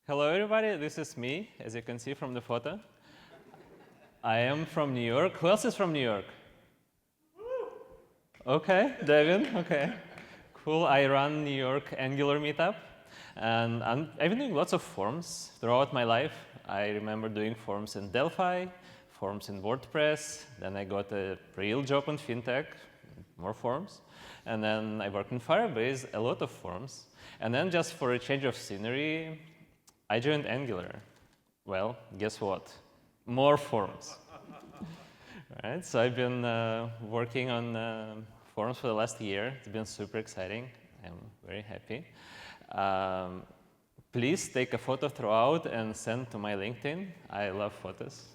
Hello, everybody. This is me, as you can see from the photo. I am from New York. Who else is from New York? Okay, Devin. Okay, cool. I run New York Angular meetup, and I've been doing lots of forums throughout my life. I remember doing forums in Delphi, forums in WordPress. Then I got a real job in fintech, more forums. And then I worked in Firebase, a lot of forums. And then just for a change of scenery, I joined Angular. Well, guess what? More forums. Right? So I've been working on forums for the last year. It's been super exciting. I'm very happy. Please take a photo throughout and send to my LinkedIn. I love photos.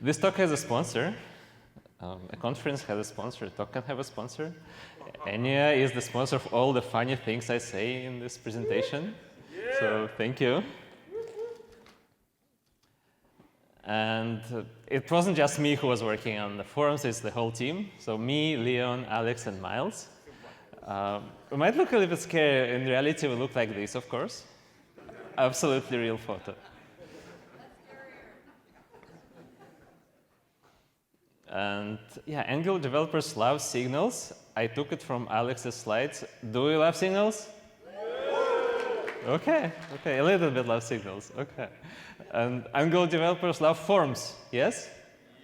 This talk has a sponsor. A conference has a sponsor. A talk can have a sponsor. Enya is the sponsor of all the funny things I say in this presentation. Yeah. So thank you. And it wasn't just me who was working on the forums, it's the whole team. So me, Leon, Alex, and Miles. We might look a little bit scary. In reality, we look like this, of course. Absolutely real photo. And yeah, Angular developers love signals. I took it from Alex's slides. Do you love signals? Okay, a little bit love signals, okay. And Angular developers love forms, yes?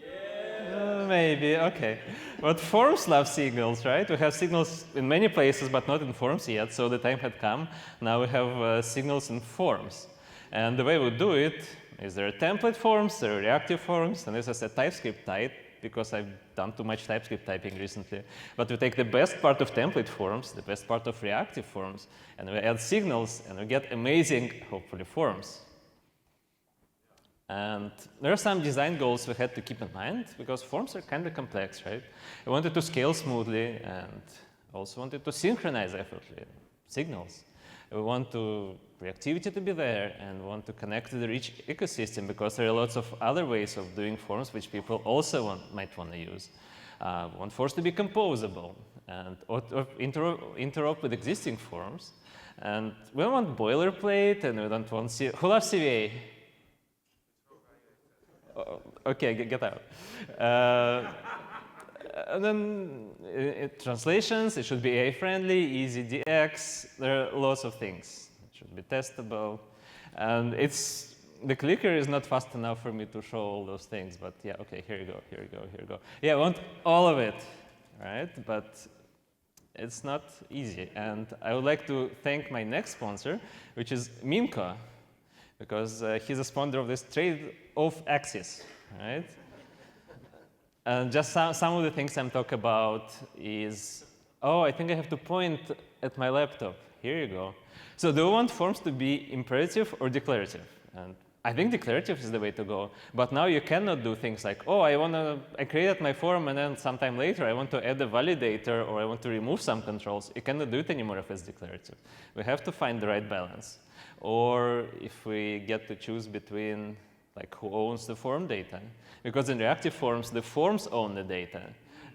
Yeah. Maybe, okay. But forms love signals, right? We have signals in many places, but not in forms yet, so the time had come. Now we have signals in forms. And the way we do it is there are template forms, there are reactive forms, and this is a TypeScript type, because I've done too much TypeScript typing recently. But we take the best part of template forms, the best part of reactive forms, and we add signals, and we get amazing, hopefully, forms. And there are some design goals we had to keep in mind, because forms are kind of complex, right? We wanted to scale smoothly, and also wanted to synchronize effortlessly signals. We want reactivity to be there, and want to connect to the rich ecosystem, because there are lots of other ways of doing forms which people also might want to use. We want forms to be composable, and interop with existing forms. And we don't want boilerplate, and we don't want who loves CVA? Okay, get out. And then translations, it should be AI-friendly, easy DX. There are lots of things. It should be testable. And the clicker is not fast enough for me to show all those things. But yeah, okay, here you go. Yeah, I want all of it, right? But it's not easy. And I would like to thank my next sponsor, which is Minko, because he's a sponsor of this trade-off axis, right? And just some of the things I'm talking about is, oh, I think I have to point at my laptop. Here you go. So do you want forms to be imperative or declarative? And I think declarative is the way to go. But now you cannot do things like, oh, I created my form, and then sometime later I want to add a validator, or I want to remove some controls. You cannot do it anymore if it's declarative. We have to find the right balance. Or if we get to choose between who owns the form data. Because in reactive forms, the forms own the data.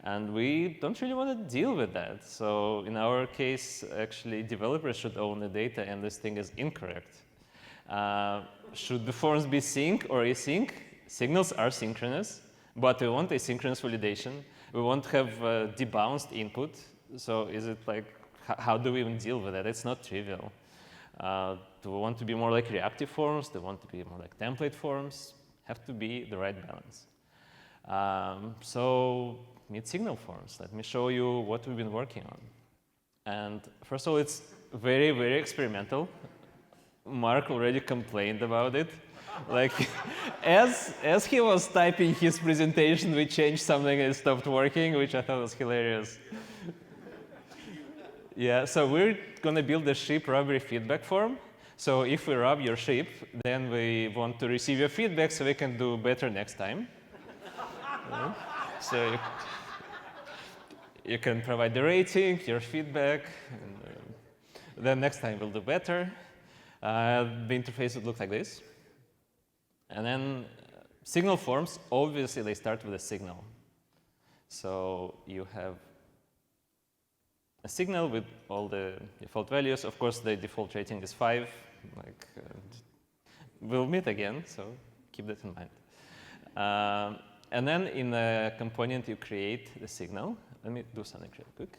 And we don't really want to deal with that. So in our case, actually, developers should own the data, and this thing is incorrect. Should the forms be sync or async? Signals are synchronous, but we want asynchronous validation. We won't have debounced input. So is it how do we even deal with that? It's not trivial. Do we want to be more like reactive forms? Do we want to be more like template forms? Have to be the right balance. So meet signal forms. Let me show you what we've been working on. And first of all, it's very, very experimental. Mark already complained about it. As he was typing his presentation, we changed something and it stopped working, which I thought was hilarious. Yeah, so we're going to build a ship robbery feedback form. So if we rob your ship, then we want to receive your feedback so we can do better next time. So you can provide the rating, your feedback, and then next time we'll do better. The interface would look like this. And then signal forms, obviously they start with a signal. So you have a signal with all the default values. Of course, the default rating is 5. we'll meet again, so keep that in mind. And then in the component, you create the signal. Let me do something real quick.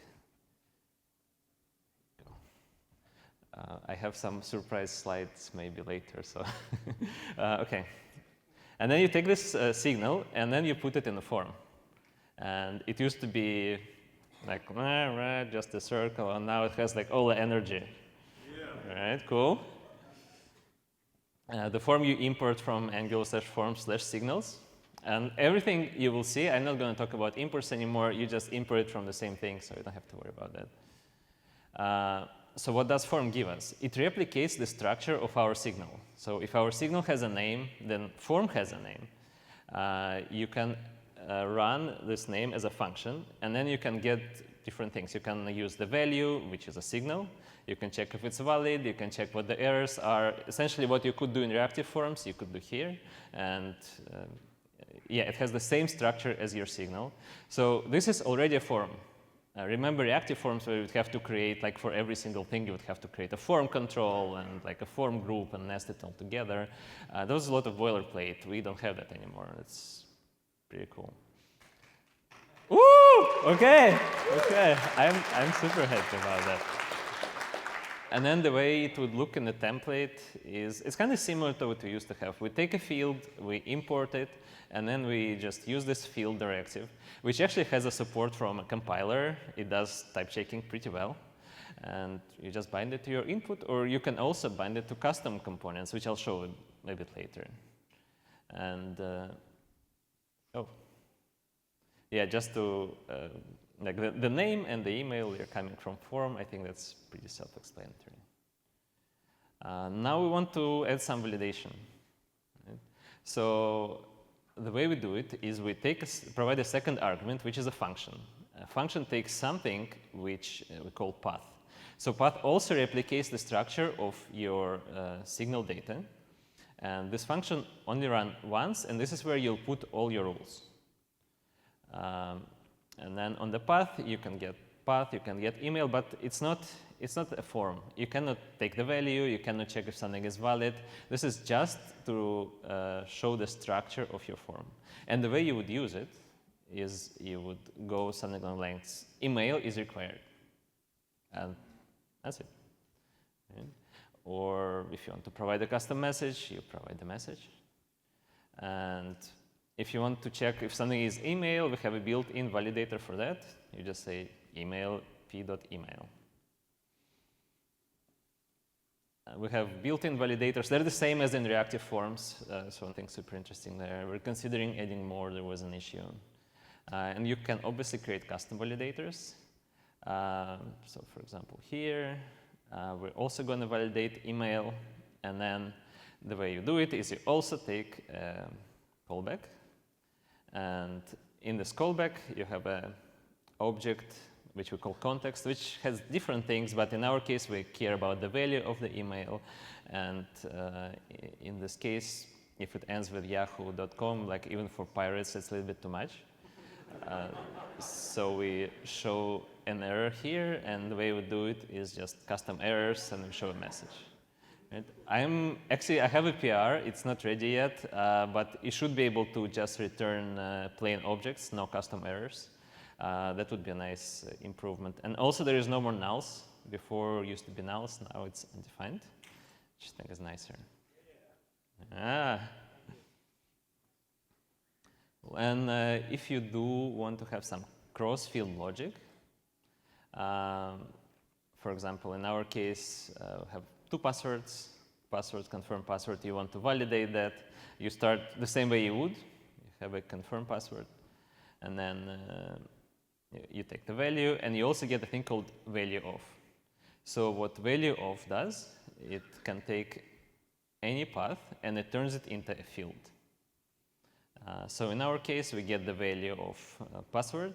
I have some surprise slides maybe later, so OK. And then you take this signal, and then you put it in a form. And it used to be like just a circle, and now it has like all the energy. Yeah. All right, cool. The form you import from Angular/form/signals. And everything you will see, I'm not going to talk about imports anymore. You just import it from the same thing, so you don't have to worry about that. So what does form give us? It replicates the structure of our signal. So if our signal has a name, then form has a name. You can run this name as a function, and then you can get different things. You can use the value, which is a signal. You can check if it's valid. You can check what the errors are. Essentially, what you could do in reactive forms, you could do here. And yeah, it has the same structure as your signal. So this is already a form. Remember reactive forms where you would have to create, like for every single thing, you would have to create a form control and like a form group and nest it all together. There was a lot of boilerplate. We don't have that anymore. It's pretty cool. Woo! OK. I'm super happy about that. And then the way it would look in the template is, it's kind of similar to what we used to have. We take a field, we import it, and then we just use this field directive, which actually has a support from a compiler. It does type checking pretty well. And you just bind it to your input, or you can also bind it to custom components, which I'll show a bit later. And yeah, just to like the name and the email are coming from form. I think that's pretty self-explanatory. Now we want to add some validation. Right? So the way we do it is we provide a second argument, which is a function. A function takes something which we call path. So path also replicates the structure of your signal data. And this function only runs once, and this is where you'll put all your rules. And then on the path, you can get email, but it's not a form. You cannot take the value. You cannot check if something is valid. This is just to show the structure of your form. And the way you would use it is you would go something along lengths. Email is required. And that's it. Right? Or if you want to provide a custom message, you provide the message. And if you want to check if something is email, we have a built-in validator for that. You just say email p.email. We have built-in validators. They're the same as in reactive forms, so one thing super interesting there. We're considering adding more. There was an issue. And you can obviously create custom validators. So for example, here, we're also going to validate email. And then the way you do it is you also take a callback. And in this callback, you have an object which we call context, which has different things. But in our case, we care about the value of the email. And in this case, if it ends with yahoo.com, like even for pirates, it's a little bit too much. So we show an error here. And the way we do it is just custom errors, and we show a message. Right? I have a PR. It's not ready yet, but it should be able to just return plain objects, no custom errors. That would be a nice improvement. And also, there is no more nulls. Before, it used to be nulls. Now it's undefined, which I think is nicer. Yeah. And if you do want to have some cross-field logic, for example, in our case, we have two passwords, confirm password. You want to validate that. You start the same way you would. You have a confirm password. And then you take the value. And you also get a thing called value of. So what value of does, it can take any path, and it turns it into a field. So in our case, we get the value of password,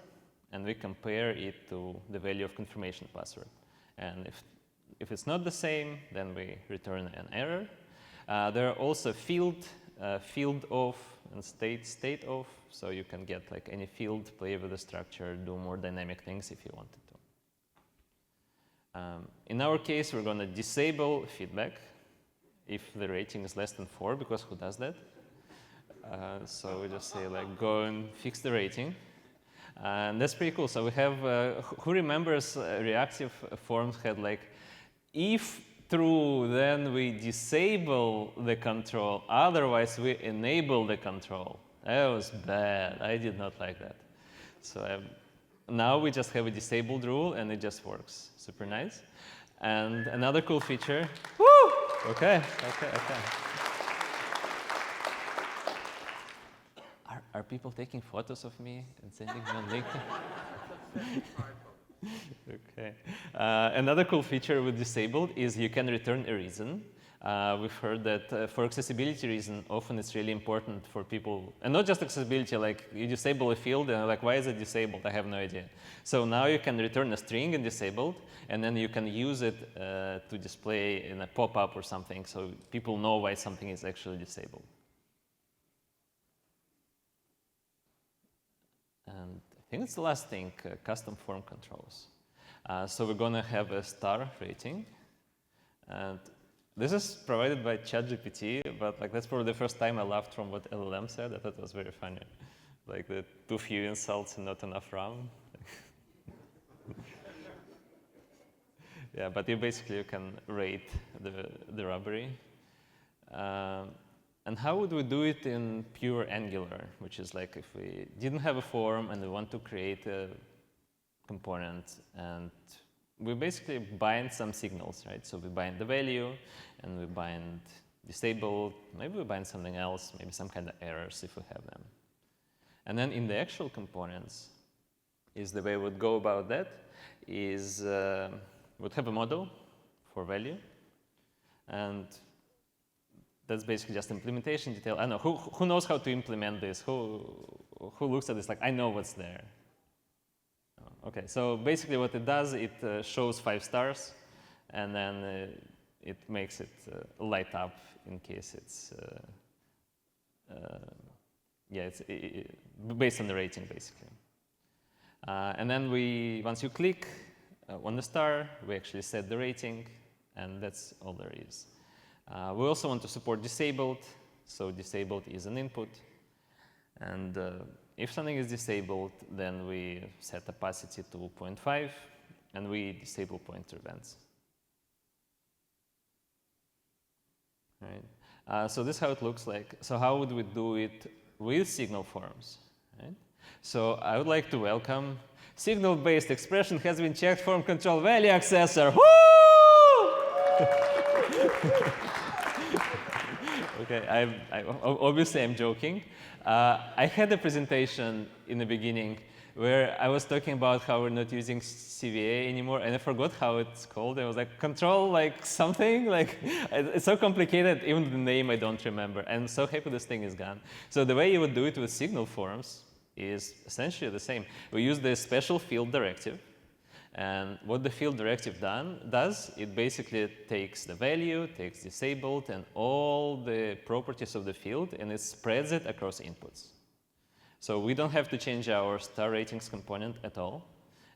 and we compare it to the value of confirmation password. And if it's not the same, then we return an error. There are also field of and state of, so you can get like any field, play with the structure, do more dynamic things if you wanted to. In our case, we're going to disable feedback. if the rating is less than 4, because who does that? So we just say like go and fix the rating. And that's pretty cool. So we have, who remembers reactive forms had like, if true, then we disable the control, otherwise we enable the control. That was bad. I did not like that. So now we just have a disabled rule and it just works. Super nice. And another cool feature. Woo! Okay. Are people taking photos of me and sending me on LinkedIn? Okay. Another cool feature with disabled is you can return a reason. We've heard that for accessibility reason, often it's really important for people, and not just accessibility, like you disable a field and like, why is it disabled? I have no idea. So now you can return a string in disabled, and then you can use it to display in a pop-up or something, so people know why something is actually disabled. And I think it's the last thing, custom form controls. So we're going to have a star rating. And this is provided by ChatGPT, but like that's probably the first time I laughed from what LLM said. I thought it was very funny. Like the too few insults and not enough RAM. Yeah, but you can rate the robbery. And how would we do it in pure Angular, which is like if we didn't have a form and we want to create a component, and we basically bind some signals, right? So we bind the value, and we bind disabled, maybe we bind something else, maybe some kind of errors if we have them. And then in the actual components, is the way we would go about that is we'd have a model for value, and that's basically just implementation detail. I don't know, who knows how to implement this? Who looks at this like, I know what's there. Okay, so basically what it does, it shows 5 stars, and then it makes it light up in case it's, it's based on the rating, basically. And then once you click on the star, we actually set the rating, and that's all there is. We also want to support disabled, so disabled is an input. And if something is disabled, then we set opacity to 0.5, and we disable pointer events. Right? So this is how it looks like. So how would we do it with signal forms? Right? So I would like to welcome signal-based expression has been checked form control value accessor. Woo! Okay, obviously I'm joking. I had a presentation in the beginning where I was talking about how we're not using CVA anymore, and I forgot how it's called. I was like, control like something, like it's so complicated, even the name I don't remember. I'm so happy this thing is gone. So the way you would do it with signal forms is essentially the same. We use the special field directive. And what the field directive does, it basically takes the value, takes disabled, and all the properties of the field, and it spreads it across inputs. So we don't have to change our star ratings component at all.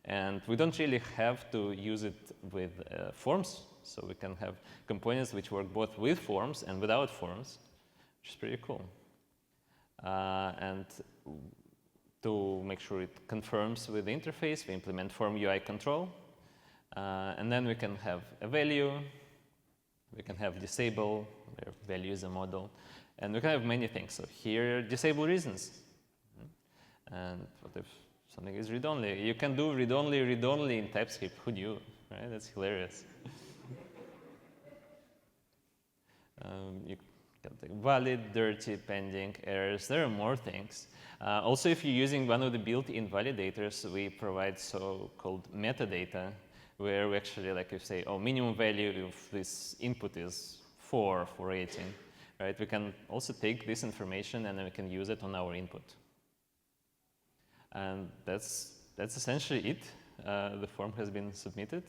And we don't really have to use it with forms. So we can have components which work both with forms and without forms, which is pretty cool. And to make sure it confirms with the interface, we implement form UI control. And then we can have a value, we can have disable, where value is a model, and we can have many things. So here, disable reasons. And what if something is read-only? You can do read-only in TypeScript. Who knew, right? That's hilarious. You can take valid, dirty, pending, errors. There are more things. Also, if you're using one of the built-in validators, we provide so-called metadata, where we actually, like, you say, oh, minimum value of this input is 4 for rating, right? We can also take this information and then we can use it on our input. And that's essentially it. The form has been submitted.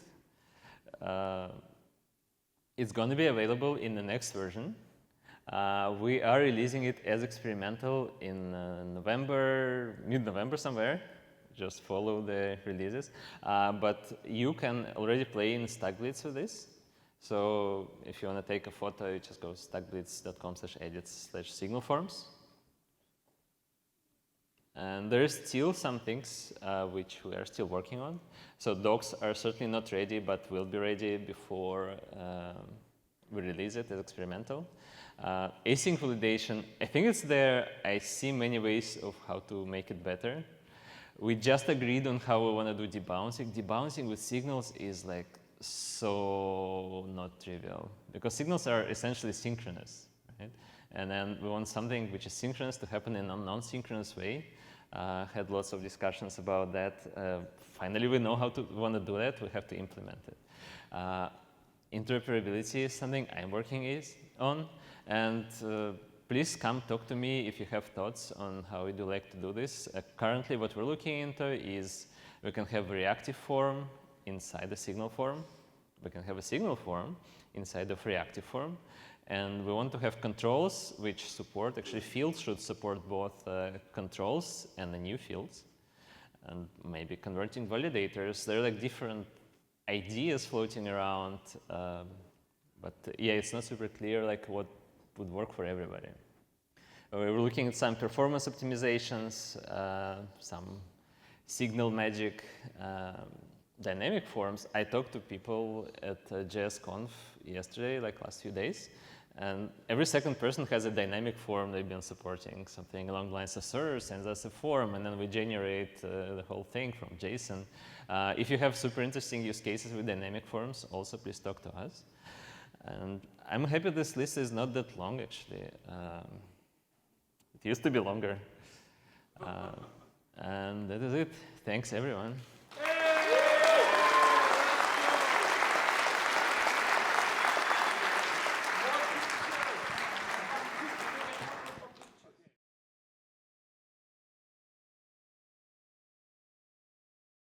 It's going to be available in the next version. We are releasing it as experimental in November, mid-November somewhere. Just follow the releases. But you can already play in Staglitz with this. So if you want to take a photo, you just go stackblitz.com/edits/signal-forms. And there is still some things which we are still working on. So docs are certainly not ready, but will be ready before we release it as experimental. Async validation, I think it's there. I see many ways of how to make it better. We just agreed on how we want to do debouncing. Debouncing with signals is like so not trivial because signals are essentially synchronous, right? And then we want something which is synchronous to happen in a non-synchronous way. Had lots of discussions about that. Finally, we know how to want to do that. We have to implement it. Interoperability is something I'm working on. And please come talk to me if you have thoughts on how would you like to do this. Currently, what we're looking into is we can have a reactive form inside the signal form. We can have a signal form inside of reactive form. And we want to have controls which support, actually fields should support both controls and the new fields. And maybe converting validators. There are like different ideas floating around. But yeah, it's not super clear like what would work for everybody. We were looking at some performance optimizations, some signal magic dynamic forms. I talked to people at ng-conf yesterday, like last few days. And every second person has a dynamic form they've been supporting, something along the lines of server sends us a form, and then we generate the whole thing from JSON. If you have super interesting use cases with dynamic forms, also please talk to us. And I'm happy this list is not that long, actually. It used to be longer. And that is it. Thanks, everyone.